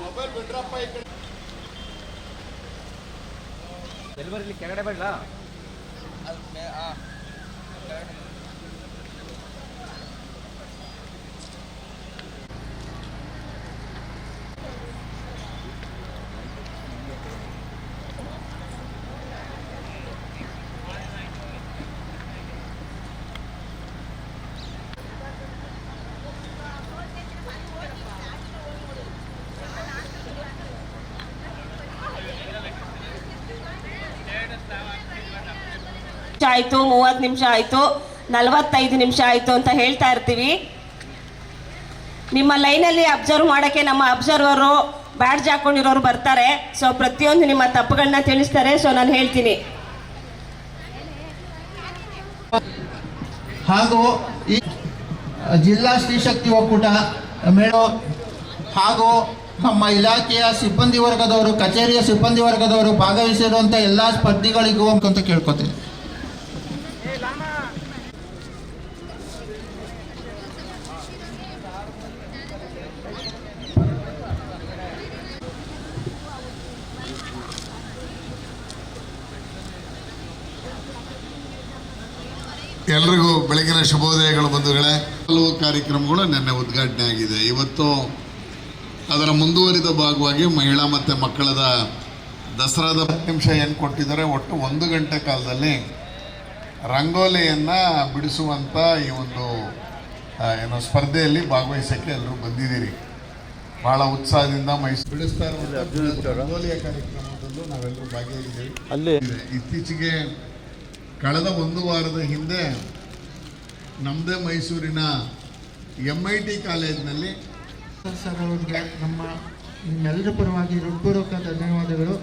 Mobile ಬಿಡ್ರಪ್ಪ ಈ ಕಡೆ ಎಲ್ಬರ್ಲಿ ಕೆಳಗಡೆ ಬೇಡ ಆಯ್ತು, 30 ನಿಮಿಷ ಆಯ್ತು, 45 ನಿಮಿಷ ಆಯ್ತು ಅಂತ ಹೇಳ್ತಾ ಇರ್ತೀವಿ. ನಿಮ್ಮ ಲೈನಲ್ಲಿ ಅಬ್ಸರ್ವ್ ಮಾಡೋಕ್ಕೆ ನಮ್ಮ ಅಬ್ಸರ್ವರು ಬ್ಯಾಡ್ಜ್ ಹಾಕೊಂಡಿರೋರು ಬರ್ತಾರೆ. ಸೊ ಪ್ರತಿಯೊಂದು ನಿಮ್ಮ ತಪ್ಪುಗಳನ್ನ ತಿಳಿಸ್ತಾರೆ. ಸೊ ನಾನು ಹೇಳ್ತೀನಿ. ಹಾಗೂ ಈ ಜಿಲ್ಲಾ ಸ್ತ್ರೀ ಶಕ್ತಿ ಒಕ್ಕೂಟ ಮೇಳೋ ಹಾಗೂ ನಮ್ಮ ಇಲಾಖೆಯ ಸಿಬ್ಬಂದಿ ವರ್ಗದವರು, ಕಚೇರಿಯ ಸಿಬ್ಬಂದಿ ವರ್ಗದವರು ಭಾಗವಹಿಸಿರುವಂಥ ಎಲ್ಲ ಸ್ಪರ್ಧಿಗಳಿಗೂ ಅಂತ ಕೇಳ್ಕೊತೀನಿ. ಎಲ್ರಿಗೂ ಬೆಳಗಿನ ಶುಭೋದಯಗಳು ಬಂಧುಗಳೇ. ಹಲವು ಕಾರ್ಯಕ್ರಮಗಳು ನಿನ್ನೆ ಉದ್ಘಾಟನೆ ಆಗಿದೆ. ಇವತ್ತು ಅದರ ಮುಂದುವರಿದ ಭಾಗವಾಗಿ ಮಹಿಳಾ ಮತ್ತು ಮಕ್ಕಳದ ದಸರಾದ 10 ನಿಮಿಷ ಏನು ಕೊಟ್ಟಿದ್ದಾರೆ, ಒಟ್ಟು 1 ಗಂಟೆ ಕಾಲದಲ್ಲಿ ರಂಗೋಲಿಯನ್ನು ಬಿಡಿಸುವಂಥ ಈ ಒಂದು ಸ್ಪರ್ಧೆಯಲ್ಲಿ ಭಾಗವಹಿಸೋಕ್ಕೆ ಎಲ್ಲರೂ ಬಂದಿದ್ದೀರಿ. ಭಾಳ ಉತ್ಸಾಹದಿಂದ ಮೈಸೂರು ಬಿಡಿಸ್ತಾ ಇರುವಂಥ ರಂಗೋಲಿಯ ಕಾರ್ಯಕ್ರಮದಲ್ಲೂ ನಾವೆಲ್ಲರೂ ಭಾಗಿಯಾಗಿದ್ದೀವಿ. ಅಲ್ಲಿ ಇತ್ತೀಚೆಗೆ ಕಳೆದ 1 ವಾರದ ಹಿಂದೆ ನಮ್ಮದೇ ಮೈಸೂರಿನ MIT ಕಾಲೇಜಿನಲ್ಲಿ ಸರ್ ಅವ್ರಿಗೆ ನಮ್ಮ ನಿಮ್ಮೆಲ್ಲರ ಪರವಾಗಿ ಹೃತ್ಪೂರ್ವಕ ಧನ್ಯವಾದಗಳು.